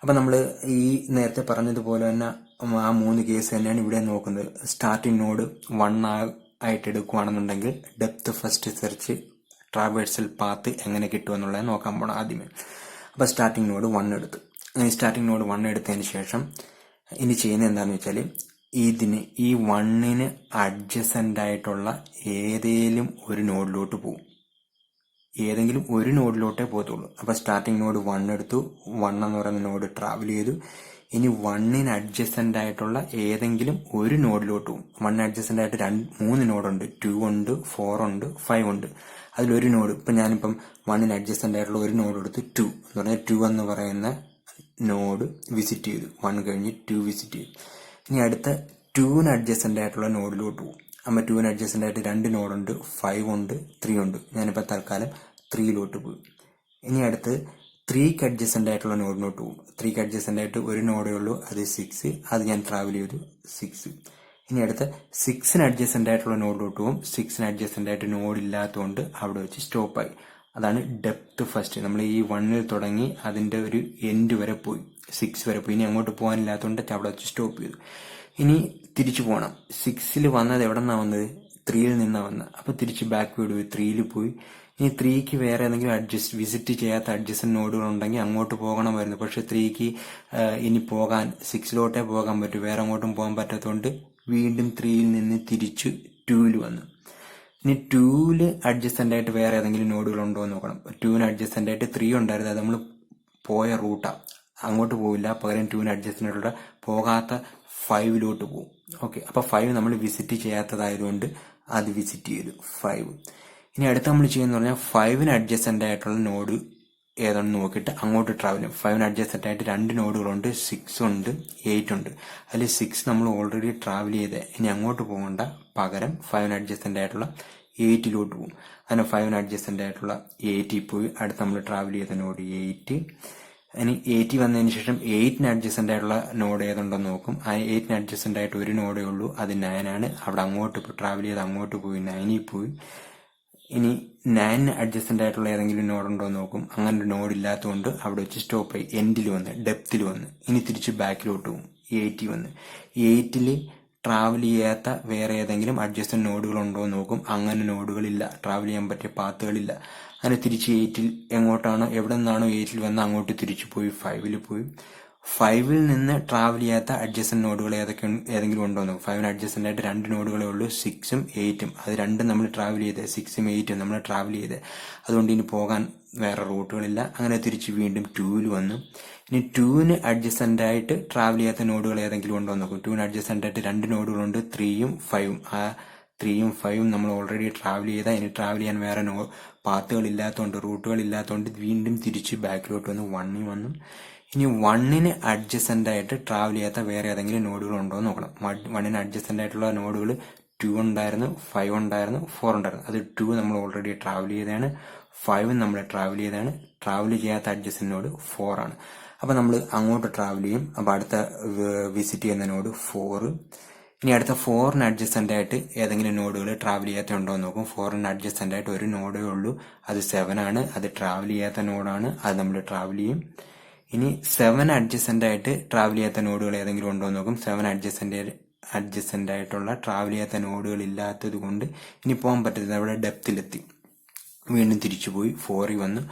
അപ്പം നമ്മൾ ഈ നേരത്തെ പറഞ്ഞതുപോലെ തന്നെ ആ 3 കേസ് തന്നെയാണ് ഇവിടെ നോക്കുന്നത്. സ്റ്റാർട്ടിംഗ് നോഡ് 1 ആയിട്ട് എടുക്കുകയാണെന്നുണ്ടെങ്കിൽ depth first search traversal path എങ്ങനെ കിട്ടുമെന്നുള്ളത് നോക്കാൻ പോകണം ആദ്യമേ. അപ്പോൾ സ്റ്റാർട്ടിംഗ് നോഡ് 1 എടുത്തു. സ്റ്റാർട്ടിംഗ് നോഡ് 1 എടുത്തതിന് ശേഷം ഇനി ചെയ്യുന്നത് എന്താണെന്ന് വെച്ചാൽ ഈ 1ന് അഡ്ജസൻ്റ് ആയിട്ടുള്ള ഏതെങ്കിലും ഒരു നോഡിലോട്ട് പോകും. ഏതെങ്കിലും ഒരു നോഡിലോട്ടേ പോകത്തുള്ളൂ. അപ്പോൾ സ്റ്റാർട്ടിംഗ് നോഡ് 1 എടുത്തു, 1 എന്ന് പറയുന്ന നോഡ് ട്രാവൽ ചെയ്തു. ഇനി 1ന് അഡ്ജസൻ്റ് ആയിട്ടുള്ള ഏതെങ്കിലും ഒരു നോഡിലോട്ട് പോകും. 1 അഡ്ജസൻ്റ് ആയിട്ട് 3 നോഡുണ്ട്, 2 ഉണ്ട്, 4 ഉണ്ട്, 5 ഉണ്ട്. അതിലൊരു നോഡ്, ഇപ്പം ഞാനിപ്പം 1ന് അഡ്ജസൻ്റ് ആയിട്ടുള്ള ഒരു നോഡ് എടുത്ത് 2 എന്ന് പറഞ്ഞാൽ 2 എന്ന് പറയുന്ന നോഡ് വിസിറ്റ് ചെയ്തു. 1 കഴിഞ്ഞ് 2 വിസിറ്റ് ചെയ്തു. ഇനി അടുത്ത 2ന് അഡ്ജസൻ്റ് ആയിട്ടുള്ള നോഡിലോട്ട് പോകും. അപ്പോൾ 2ന് അഡ്ജസൻ്റ് ആയിട്ട് 2 നോഡുണ്ട്, 5 ഉണ്ട്, 3 ഉണ്ട്. ഞാനിപ്പോൾ തൽക്കാലം 3ലോട്ട് പോയി. ഇനി അടുത്ത് 3ക്ക് അഡ്ജസൻ്റ് ആയിട്ടുള്ള നോഡിലോട്ട് പോകും. 3ക്ക് അഡ്ജസൻ്റ് ആയിട്ട് ഒരു നോഡേ ഉള്ളൂ, അത് 6. അത് ഞാൻ ട്രാവൽ ചെയ്തു 6. ഇനി അടുത്ത 6ന് അഡ്ജസൻ്റ് ആയിട്ടുള്ള നോഡിലോട്ട് പോകും. 6ന് അഡ്ജസൻ്റ് ആയിട്ട് നോഡ് ഇല്ലാത്തതുകൊണ്ട് അവിടെ വെച്ച് സ്റ്റോപ്പായി. അതാണ് ഡെപ്ത് ഫസ്റ്റ്. നമ്മൾ ഈ 1ൽ തുടങ്ങി അതിൻ്റെ ഒരു എൻഡ് വരെ പോയി, 6 വരെ പോയി. ഇനി അങ്ങോട്ട് പോകാനില്ലാത്തതുകൊണ്ട് അവിടെ വെച്ച് സ്റ്റോപ്പ് ചെയ്തു. ഇനി തിരിച്ചു പോകണം. 6ൽ വന്നത് എവിടെ നിന്നാണ് വന്നത്, 3യിൽ നിന്നാണ് വന്നത്. അപ്പോൾ തിരിച്ച് ബാക്ക്വേർഡ് പോയി 3ൽ പോയി. ഇനി 3ക്ക് വേറെ ഏതെങ്കിലും വിസിറ്റ് ചെയ്യാത്ത അഡ്ജസൻ്റ് നോഡുകൾ ഉണ്ടെങ്കിൽ അങ്ങോട്ട് പോകണമായിരുന്നു. പക്ഷെ 3ക്ക് ഇനി പോകാൻ 6ലോട്ടേ പോകാൻ പറ്റൂ, വേറെ അങ്ങോട്ടും പോകാൻ പറ്റാത്തതുകൊണ്ട് വീണ്ടും 3യിൽ നിന്ന് തിരിച്ച് 2ൽ വന്നു. ഇനി 2ൽ അഡ്ജസൻ്റ് ആയിട്ട് വേറെ ഏതെങ്കിലും നോഡുകൾ ഉണ്ടോ എന്ന് നോക്കണം. 2ന് അഡ്ജസൻ്റ് ആയിട്ട് 3 ഉണ്ടായിരുന്നു, അത് നമ്മൾ പോയ റൂട്ടാണ്, അങ്ങോട്ട് പോവില്ല. പകരം 2ന് അഡ്ജസൻ്റ് ആയിട്ടുള്ള പോകാത്ത 5ലോട്ട് പോകും. ഓക്കെ, അപ്പോൾ 5 നമ്മൾ വിസിറ്റ് ചെയ്യാത്തതായതുകൊണ്ട് അത് വിസിറ്റ് ചെയ്തു 5. ഇനി അടുത്ത നമ്മൾ ചെയ്യുന്ന പറഞ്ഞാൽ 5ന് അഡ്ജസൻ്റ് ആയിട്ടുള്ള നോഡ് ഏതാണെന്ന് നോക്കിയിട്ട് അങ്ങോട്ട് ട്രാവൽ ചെയ്യും. 5ന് അഡ്ജസൻ്റ് ആയിട്ട് 2 നോഡുകളുണ്ട്, 6 ഉണ്ട്, 8 ഉണ്ട്. അതിൽ 6 നമ്മൾ ഓൾറെഡി ട്രാവൽ ചെയ്ത് ഇനി അങ്ങോട്ട് പോകേണ്ട, പകരം 5ന് അഡ്ജസൻ്റ് ആയിട്ടുള്ള 8ലോട്ട് പോകും. അങ്ങനെ 5ന് അഡ്ജസൻ്റ് ആയിട്ടുള്ള 8ൽ പോയി. അടുത്ത് നമ്മൾ ട്രാവൽ ചെയ്ത നോഡ് 8. ഇനി 8 വന്നതിന് ശേഷം 8ന് അഡ്ജസൻ്റ് ആയിട്ടുള്ള നോഡ് ഏതുണ്ടെന്ന് നോക്കും. ആ 8ന് അഡ്ജസൻ്റ് ആയിട്ട് ഒരു നോഡേ ഉള്ളൂ, അത് 9 ആണ്. അവിടെ അങ്ങോട്ട് ട്രാവൽ ചെയ്ത് അങ്ങോട്ട് പോയി 9ൽ പോയി. ഇനി 9ന് അഡ്ജസൻ്റ് ആയിട്ടുള്ള ഏതെങ്കിലും നോഡുണ്ടോ എന്ന് നോക്കും. അങ്ങനെ ഒരു നോഡ് ഇല്ലാത്തതുകൊണ്ട് അവിടെ വെച്ച് സ്റ്റോപ്പ് ആയി, എൻഡിൽ വന്ന് ഡെപ്തിൽ വന്ന്. ഇനി തിരിച്ച് ബാക്കിലോട്ട് പോകും. 8 വന്ന് 8 ട്രാവൽ ചെയ്യാത്ത വേറെ ഏതെങ്കിലും അഡ്ജസ്റ്റന്റ് നോഡുകൾ ഉണ്ടോ എന്ന് നോക്കും. അങ്ങനെ നോഡുകളില്ല, ട്രാവൽ ചെയ്യാൻ പറ്റിയ പാത്തുകളില്ല. അങ്ങനെ തിരിച്ച് 8 എങ്ങോട്ടാണോ എവിടെ നിന്നാണോ 8 വന്ന് അങ്ങോട്ട് തിരിച്ചു പോയി 5 പോയി. 5 നിന്ന് ട്രാവൽ ചെയ്യാത്ത അഡ്ജസ്റ്റന്റ് നോഡുകൾ ഏതെങ്കിലും ഉണ്ടോ എന്ന് നോക്കും. 5 അഡ്ജസ്റ്റന്റ് ആയിട്ട് 2 നോഡുകളേ ഉള്ളൂ, 6ഉം 8ഉം. അത് രണ്ടും നമ്മൾ ട്രാവൽ ചെയ്ത് 6ഉം 8ഉം നമ്മൾ ട്രാവൽ ചെയ്ത്, അതുകൊണ്ട് ഇനി പോകാൻ വേറെ റൂട്ടുകളില്ല. അങ്ങനെ തിരിച്ച് വീണ്ടും 2 വന്നു. ഇനി 2ന് അഡ്ജസ്റ്റന്റ് ആയിട്ട് ട്രാവൽ ചെയ്യാത്ത നോഡുകൾ ഏതെങ്കിലും ഉണ്ടോ എന്ന് നോക്കും. 2ന് അഡ്ജസ്റ്റന്റ് ആയിട്ട് 2 നോഡുകളുണ്ട്, 3ഉം 5ഉം. ആ 3ഉം 5ഉം നമ്മൾ ഓൾറെഡി ട്രാവൽ ചെയ്താൽ ഇനി ട്രാവൽ ചെയ്യാൻ വേറെ പാത്തുകൾ ഇല്ലാത്തതുകൊണ്ട്, റൂട്ടുകൾ ഇല്ലാത്തതുകൊണ്ട് വീണ്ടും തിരിച്ച് ബാക്കിലോട്ട് വന്ന് 1 വന്നു. ഇനി 1ന് അഡ്ജസ്റ്റന്റ് ആയിട്ട് ട്രാവൽ ചെയ്യാത്ത വേറെ ഏതെങ്കിലും നോഡുകൾ ഉണ്ടോ എന്ന് നോക്കണം. 1ന് അഡ്ജസ്റ്റന്റ് ആയിട്ടുള്ള നോഡുകൾ 2 ഉണ്ടായിരുന്നു, 5 ഉണ്ടായിരുന്നു, 4 ഉണ്ടായിരുന്നു. അത് 2 നമ്മൾ ഓൾറെഡി ട്രാവൽ ചെയ്തതാണ്, 5 നമ്മൾ ട്രാവൽ ചെയ്തതാണ്. ട്രാവൽ ചെയ്യാത്ത അഡ്ജസ്റ്റന്റ് നോഡ് 4 ആണ്. അപ്പൊ നമ്മൾ അങ്ങോട്ട് ട്രാവൽ ചെയ്യും. അപ്പൊ അടുത്ത വിസിറ്റ് ചെയ്യുന്ന നോഡ് 4. ഇനി അടുത്ത 4ന് അഡ്ജസ്റ്റന്റ് ആയിട്ട് ഏതെങ്കിലും നോഡുകൾ ട്രാവൽ ചെയ്യാത്ത ഉണ്ടോ എന്ന് നോക്കും. 4ന് അഡ്ജസ്റ്റന്റ് ആയിട്ട് ഒരു നോഡേ ഉള്ളൂ, അത് 7 ആണ്. അത് ട്രാവൽ ചെയ്യാത്ത നോഡാണ്, അത് നമ്മൾ ട്രാവൽ ചെയ്യും. ഇനി 7 അഡ്ജസ്റ്റന്റ് ആയിട്ട് ട്രാവൽ ചെയ്യാത്ത നോഡുകൾ ഏതെങ്കിലും ഉണ്ടോ എന്ന് നോക്കും. 7 അഡ്ജസ്റ്റന്റ് ആയിട്ടുള്ള ട്രാവൽ ചെയ്യാത്ത നോഡുകൾ ഇല്ലാത്തത് കൊണ്ട് ഇനി പോകാൻ പറ്റത്തില്ല, അവിടെ ഡെപ്തിലെത്തി. വീണ്ടും തിരിച്ചു പോയി 4 വന്നു.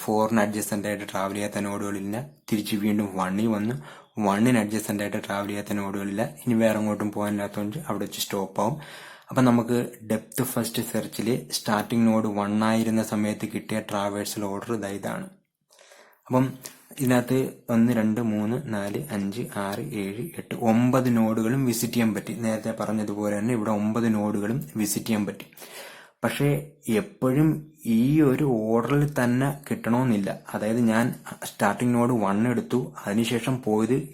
4ന് അഡ്ജസ്റ്റന്റ് ആയിട്ട് ട്രാവൽ ചെയ്യാത്ത നോഡുകളില്ല, തിരിച്ച് വീണ്ടും 1 വന്നു. 1ന് അഡ്ജസ്റ്റന്റ് ആയിട്ട് ട്രാവൽ ചെയ്യാത്ത നോഡുകളില്ല, ഇനി വേറെ അങ്ങോട്ടും പോകാനില്ലാത്തതുകൊണ്ട് അവിടെ വെച്ച് സ്റ്റോപ്പ് ആവും. അപ്പൊ നമുക്ക് ഡെപ്ത് ഫസ്റ്റ് സെർച്ചിൽ സ്റ്റാർട്ടിംഗ് നോഡ് 1 ആയിരുന്ന സമയത്ത് കിട്ടിയ ട്രാവേഴ്സൽ ഓർഡർ ഇതാണ്. അപ്പം ഇതിനകത്ത് 1 2 3 4 5 6 7 8 9 നോഡുകളും വിസിറ്റ് ചെയ്യാൻ പറ്റി. നേരത്തെ പറഞ്ഞതുപോലെ തന്നെ ഇവിടെ 9 നോഡുകളും വിസിറ്റ് ചെയ്യാൻ പറ്റി. പക്ഷേ എപ്പോഴും ഈ ഒരു ഓർഡറിൽ തന്നെ കിട്ടണമെന്നില്ല. അതായത് ഞാൻ സ്റ്റാർട്ടിംഗ് നോഡ് 1 എടുത്തു, അതിനുശേഷം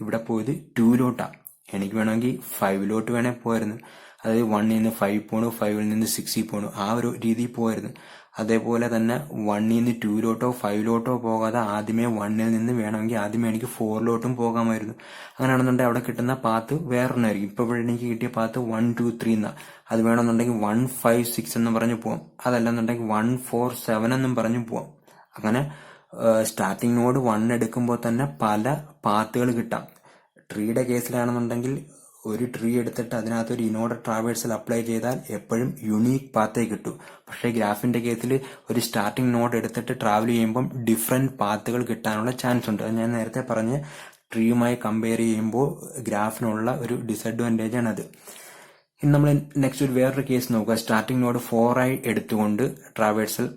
ഇവിടെ പോയത് 2ലോട്ടാണ്. എനിക്ക് വേണമെങ്കിൽ 5ലോട്ട് വേണേ പോയിരുന്നു. അതായത് 1ൽ നിന്ന് 5 പോണു, 5ൽ നിന്ന് 6 പോണു, ആ ഒരു രീതിയിൽ പോയിരുന്നു. അതേപോലെ തന്നെ 1ൽ നിന്ന് 2ലോട്ടോ 5ലോട്ടോ പോകാതെ ആദ്യമേ 1ൽ നിന്ന് വേണമെങ്കിൽ ആദ്യമേ എനിക്ക് 4ലോട്ടും പോകാമായിരുന്നു. അങ്ങനെയാണെന്നുണ്ടെങ്കിൽ അവിടെ കിട്ടുന്ന പാത്ത് വേറൊന്നായിരിക്കും. ഇപ്പൊ ഇവിടെ എനിക്ക് കിട്ടിയ പാത്ത് 1 2 3 എന്നാ. അത് വേണമെന്നുണ്ടെങ്കിൽ 1 5 6 എന്ന് പറഞ്ഞു പോവാം, അതല്ലെന്നുണ്ടെങ്കിൽ 1 4 7 എന്നും പറഞ്ഞു പോവാം. അങ്ങനെ സ്റ്റാർട്ടിംഗ് നോഡ് 1 എടുക്കുമ്പോൾ തന്നെ പല പാത്തുകൾ കിട്ടാം. ട്രീയുടെ കേസിലാണെന്നുണ്ടെങ്കിൽ ഒരു ട്രീ എടുത്തിട്ട് അതിനകത്ത് ഒരു ഇനോർഡർ ട്രാവേഴ്സൽ അപ്ലൈ ചെയ്താൽ എപ്പോഴും യുണീക്ക് പാത്തേ കിട്ടൂ. പക്ഷേ ഗ്രാഫിന്റെ കേസിൽ ഒരു സ്റ്റാർട്ടിംഗ് നോഡ് എടുത്തിട്ട് ട്രാവൽ ചെയ്യുമ്പം ഡിഫറെന്റ് പാത്തുകൾ കിട്ടാനുള്ള ചാൻസ് ഉണ്ട്. അത് ഞാൻ നേരത്തെ പറഞ്ഞ് ട്രീയുമായി കമ്പയർ ചെയ്യുമ്പോൾ ഗ്രാഫിനുള്ള ഒരു ഡിസഡ്വാൻറ്റേജ് ആണ് അത്. ഇനി നമ്മൾ നെക്സ്റ്റ് വേറൊരു കേസ് നോക്കുക. സ്റ്റാർട്ടിംഗ് നോഡ് 4 ആയി എടുത്തുകൊണ്ട് ട്രാവേഴ്സൽ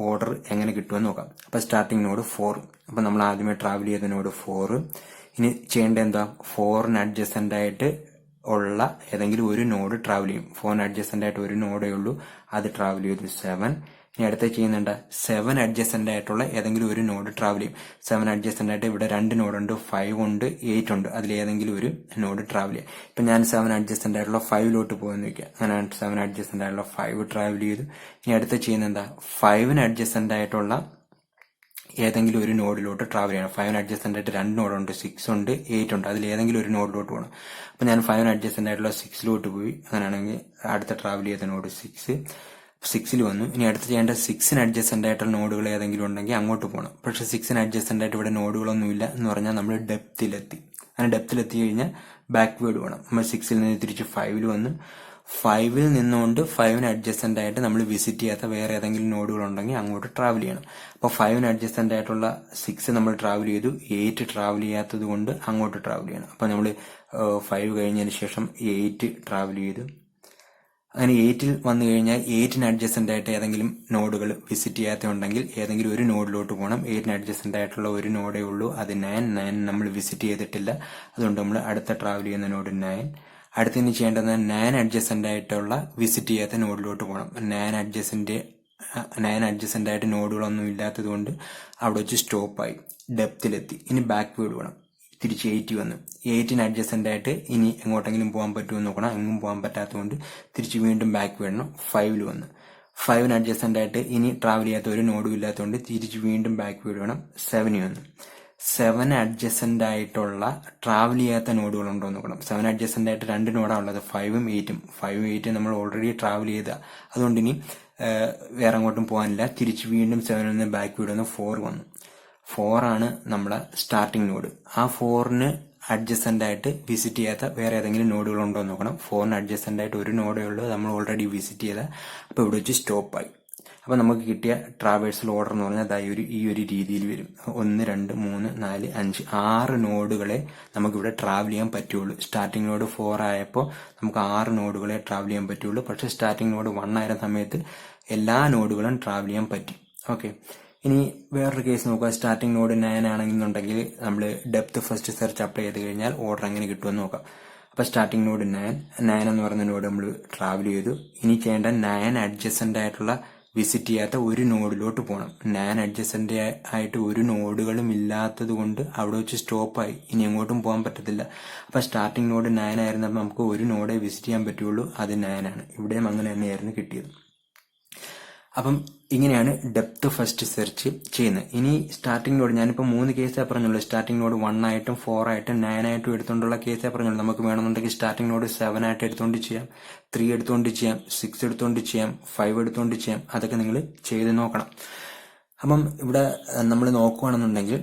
ഓർഡർ എങ്ങനെ കിട്ടുമെന്ന് നോക്കാം. അപ്പൊ സ്റ്റാർട്ടിംഗ് നോഡ് 4, അപ്പൊ നമ്മൾ ആദ്യമേ ട്രാവൽ ചെയ്ത നോഡ് 4. ഇനി ചെയ്യേണ്ടത് എന്താ, 4ന് അഡ്ജസ്റ്റന്റ് ആയിട്ട് ഉള്ള ഏതെങ്കിലും ഒരു നോഡ് ട്രാവൽ ചെയ്യും. 4ന് അഡ്ജസ്റ്റന്റ് ആയിട്ട് ഒരു നോഡേ ഉള്ളൂ, അത് ട്രാവൽ ചെയ്തു 7. ഇനി അടുത്ത ചെയ്യുന്നുണ്ട് 7 അഡ്ജസ്റ്റന്റ് ആയിട്ടുള്ള ഏതെങ്കിലും ഒരു നോഡ് ട്രാവൽ ചെയ്യും. 7 അഡ്ജസ്റ്റന്റ് ആയിട്ട് ഇവിടെ 2 നോഡുണ്ട്, 5 ഉണ്ട്, 8 ഉണ്ട്, അതിൽ ഏതെങ്കിലും ഒരു നോഡ് ട്രാവൽ ചെയ്യും. ഇപ്പൊ ഞാൻ 7 അഡ്ജസ്റ്റന്റ് ആയിട്ടുള്ള 5ലോട്ട് പോകുന്ന വയ്ക്കുക. അങ്ങനെ 7 അഡ്ജസ്റ്റന്റ് ആയിട്ടുള്ള 5 ട്രാവൽ ചെയ്തു. ഇനി അടുത്ത ചെയ്യുന്ന എന്താ, 5ന് അഡ്ജസ്റ്റന്റ് ആയിട്ടുള്ള ഏതെങ്കിലും ഒരു നോഡിലോട്ട് ട്രാവൽ ചെയ്യണം. 5ന് അഡ്ജസ്റ്റന്റ് ആയിട്ട് 2 നോഡുണ്ട്, 6 ഉണ്ട്, 8 ഉണ്ട്, അതിൽ ഏതെങ്കിലും ഒരു നോഡിലോട്ട് പോകണം. അപ്പൊ ഞാൻ 5ന് അഡ്ജസ്റ്റന്റ് ആയിട്ടുള്ള 6ലോട്ട് പോയി. അങ്ങനെയാണെങ്കിൽ അടുത്ത ട്രാവൽ ചെയ്ത നോഡ് 6ൽ വന്നു. ഇനി അടുത്ത് ചെയ്യേണ്ട 6ന് അഡ്ജസ്റ്റന്റ് ആയിട്ടുള്ള നോഡുകൾ ഏതെങ്കിലും ഉണ്ടെങ്കിൽ അങ്ങോട്ട് പോകണം. പക്ഷെ 6ന് അഡ്ജസ്റ്റന്റ് ആയിട്ട് ഇവിടെ നോഡുകളൊന്നും ഇല്ല എന്ന് പറഞ്ഞാൽ നമ്മൾ ഡെപ്തിലെത്തി. അങ്ങനെ ഡെപ്തിലെത്തി കഴിഞ്ഞാൽ ബാക്ക്വേർഡ് വേണം. നമ്മൾ 6ൽ നിന്ന് തിരിച്ച് 5ൽ വന്നു. 5ൽ നിന്നുകൊണ്ട് 5ന് അഡ്ജസ്റ്റന്റ് ആയിട്ട് നമ്മൾ വിസിറ്റ് ചെയ്യാത്ത വേറെ ഏതെങ്കിലും നോഡുകൾ ഉണ്ടെങ്കിൽ അങ്ങോട്ട് ട്രാവൽ ചെയ്യണം. അപ്പൊ 5ന് അഡ്ജസ്റ്റന്റ് ആയിട്ടുള്ള 6 നമ്മൾ ട്രാവൽ ചെയ്തു, 8 ട്രാവൽ ചെയ്യാത്തത് കൊണ്ട് അങ്ങോട്ട് ട്രാവൽ ചെയ്യണം. അപ്പൊ നമ്മൾ 5 കഴിഞ്ഞതിന് ശേഷം 8 ട്രാവൽ ചെയ്തു. അങ്ങനെ 8ൽ വന്നു കഴിഞ്ഞാൽ 8ന് അഡ്ജസ്റ്റന്റ് ആയിട്ട് ഏതെങ്കിലും നോഡുകൾ വിസിറ്റ് ചെയ്യാത്തുണ്ടെങ്കിൽ ഏതെങ്കിലും ഒരു നോഡിലോട്ട് പോകണം. 8ന് അഡ്ജസ്റ്റന്റ് ആയിട്ടുള്ള ഒരു നോഡേ ഉള്ളൂ, അത് 9 നമ്മൾ വിസിറ്റ് ചെയ്തിട്ടില്ല, അതുകൊണ്ട് നമ്മൾ അടുത്ത ട്രാവൽ ചെയ്യുന്ന നോഡ് 9. അടുത്തതിന് ചെയ്യേണ്ടത് 9 അഡ്ജസ്റ്റന്റ് ആയിട്ടുള്ള വിസിറ്റ് ചെയ്യാത്ത നോഡിലോട്ട് പോകണം. 9 അഡ്ജസ്റ്റന്റ് ആയിട്ട് നോഡുകളൊന്നും ഇല്ലാത്തത് കൊണ്ട് അവിടെ വെച്ച് സ്റ്റോപ്പായി, ഡെപ്തിലെത്തി. ഇനി ബാക്ക്വേർഡ് വേണം, തിരിച്ച് 8 വന്നു. 8ന് അഡ്ജസ്റ്റന്റ് ആയിട്ട് ഇനി എങ്ങോട്ടെങ്കിലും പോകാൻ പറ്റുമെന്ന് നോക്കണം. എങ്ങും പോകാൻ പറ്റാത്തതുകൊണ്ട് തിരിച്ച് വീണ്ടും ബാക്ക്വേർഡ് വേണം. 5ൽ വന്നു. 5ന് അഡ്ജസ്റ്റന്റ് ആയിട്ട് ഇനി ട്രാവൽ ചെയ്യാത്ത ഒരു നോഡും ഇല്ലാത്തതുകൊണ്ട് തിരിച്ച് വീണ്ടും ബാക്ക്വേർഡ് വേണം. 7 വന്നു. 7 അഡ്ജസ്റ്റന്റ് ആയിട്ടുള്ള ട്രാവൽ ചെയ്യാത്ത നോഡുകൾ ഉണ്ടോ എന്ന് നോക്കണം. 7 അഡ്ജസ്റ്റന്റ് ആയിട്ട് 2 നോഡാണ് ഉള്ളത്, 5ഉം 8ഉം. 5ഉം 8ഉം നമ്മൾ ഓൾറെഡി ട്രാവൽ ചെയ്ത, അതുകൊണ്ട് ഇനി വേറെ അങ്ങോട്ടും പോകാനില്ല. തിരിച്ച് വീണ്ടും 7ൽ നിന്ന് ബാക്ക്വേർഡ് വന്ന് 4 വന്നു. 4 ആണ് നമ്മളെ സ്റ്റാർട്ടിംഗ് നോഡ്. ആ 4ന് അഡ്ജസൻ്റ് ആയിട്ട് വിസിറ്റ് ചെയ്യാത്ത വേറെ ഏതെങ്കിലും നോഡുകളുണ്ടോ എന്ന് നോക്കണം. 4 അഡ്ജസൻ്റ് ആയിട്ട് ഒരു നോഡേ ഉള്ളൂ, നമ്മൾ ഓൾറെഡി വിസിറ്റ് ചെയ്ത. അപ്പോൾ ഇവിടെ വെച്ച് സ്റ്റോപ്പായി. അപ്പോൾ നമുക്ക് കിട്ടിയ ട്രാവേഴ്സൽ ഓർഡർ എന്ന് പറഞ്ഞാൽ ഈ ഒരു രീതിയിൽ വരും. 1 2 3 4 5 6 നോഡുകളെ നമുക്കിവിടെ ട്രാവൽ ചെയ്യാൻ പറ്റുള്ളൂ. സ്റ്റാർട്ടിംഗ് നോഡ് 4 ആയപ്പോൾ നമുക്ക് 6 നോഡുകളെ ട്രാവൽ ചെയ്യാൻ പറ്റുള്ളൂ. പക്ഷേ സ്റ്റാർട്ടിംഗ് നോഡ് 1 ആയിരുന്ന സമയത്ത് എല്ലാ നോഡുകളും ട്രാവൽ ചെയ്യാൻ പറ്റി. ഓക്കെ, ഇനി വേറൊരു കേസ് നോക്കുക. സ്റ്റാർട്ടിംഗ് നോഡ് 9 ആണെന്നുണ്ടെങ്കിൽ നമ്മൾ ഡെപ്ത് ഫസ്റ്റ് സെർച്ച് അപ്ലൈ ചെയ്ത് കഴിഞ്ഞാൽ ഓർഡർ എങ്ങനെ കിട്ടുമെന്ന് നോക്കാം. അപ്പോൾ സ്റ്റാർട്ടിംഗ് നോഡ് 9 എന്ന് പറയുന്ന നോഡ് നമ്മൾ ട്രാവൽ ചെയ്തു. ഇനി ചെയ്യേണ്ട 9 അഡ്ജസൻ്റ് ആയിട്ടുള്ള വിസിറ്റ് ചെയ്യാത്ത ഒരു നോഡിലോട്ട് പോകണം. 9 അഡ്ജസൻ്റ് ആയിട്ട് ഒരു നോഡുകളും ഇല്ലാത്തത് കൊണ്ട് അവിടെ വെച്ച് സ്റ്റോപ്പായി. ഇനി എങ്ങോട്ടും പോകാൻ പറ്റത്തില്ല. അപ്പോൾ സ്റ്റാർട്ടിംഗ് നോഡ് 9 ആയിരുന്നപ്പോൾ നമുക്ക് ഒരു നോഡേ വിസിറ്റ് ചെയ്യാൻ പറ്റുള്ളൂ, അത് 9 ആണ്. ഇവിടെയും അങ്ങനെ തന്നെയായിരുന്നു കിട്ടിയത്. അപ്പം ഇങ്ങനെയാണ് ഡെപ്ത് ഫസ്റ്റ് സെർച്ച് ചെയ്യുന്നത്. ഇനി സ്റ്റാർട്ടിംഗ് നോഡ് ഞാനിപ്പോൾ 3 കേസേ പറഞ്ഞുള്ളൂ. സ്റ്റാർട്ടിംഗ് നോഡ് 1 ആയിട്ടും 4 ആയിട്ടും 9 ആയിട്ടും എടുത്തുകൊണ്ടുള്ള കേസേ പറഞ്ഞുള്ളൂ. നമുക്ക് വേണമെന്നുണ്ടെങ്കിൽ സ്റ്റാർട്ടിംഗ് നോഡ് 7 ആയിട്ട് എടുത്തുകൊണ്ട് ചെയ്യാം, 3 എടുത്തുകൊണ്ട് ചെയ്യാം, 6 എടുത്തുകൊണ്ട് ചെയ്യാം, 5 എടുത്തുകൊണ്ട് ചെയ്യാം. അതൊക്കെ നിങ്ങൾ ചെയ്ത് നോക്കണം. അപ്പം ഇവിടെ നമ്മൾ നോക്കുകയാണെന്നുണ്ടെങ്കിൽ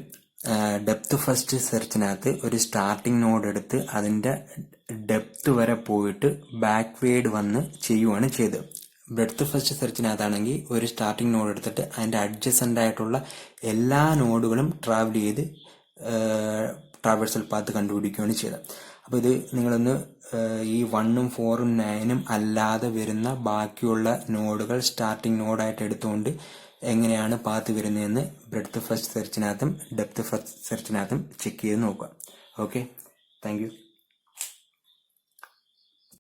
ഡെപ്ത് ഫസ്റ്റ് സെർച്ചിനകത്ത് ഒരു സ്റ്റാർട്ടിംഗ് നോഡ് എടുത്ത് അതിൻ്റെ ഡെപ്ത് വരെ പോയിട്ട് ബാക്ക്വേഡ് വന്ന് ചെയ്യുവാണ് ചെയ്തത്. ബ്രെഡ്ത്ത് ഫസ്റ്റ് സെർച്ചിനകത്താണെങ്കിൽ ഒരു സ്റ്റാർട്ടിംഗ് നോഡ് എടുത്തിട്ട് അതിൻ്റെ അഡ്ജസൻ്റ് ആയിട്ടുള്ള എല്ലാ നോഡുകളും ട്രാവൽ ചെയ്ത് ട്രാവേഴ്സൽ പാത്ത് കണ്ടുപിടിക്കുകയാണ് ചെയ്തത്. അപ്പോൾ ഇത് നിങ്ങളൊന്ന് ഈ 1ഉം 4ഉം 9ഉം അല്ലാതെ വരുന്ന ബാക്കിയുള്ള നോഡുകൾ സ്റ്റാർട്ടിംഗ് നോഡായിട്ട് എടുത്തുകൊണ്ട് എങ്ങനെയാണ് പാത്ത് വരുന്നതെന്ന് ബ്രെഡ്ത്ത് ഫസ്റ്റ് സെർച്ചിനകത്തും ഡെപ്ത് ഫസ്റ്റ് സെർച്ചിനകത്തും ചെക്ക് ചെയ്ത് നോക്കുക. Okay, thank U.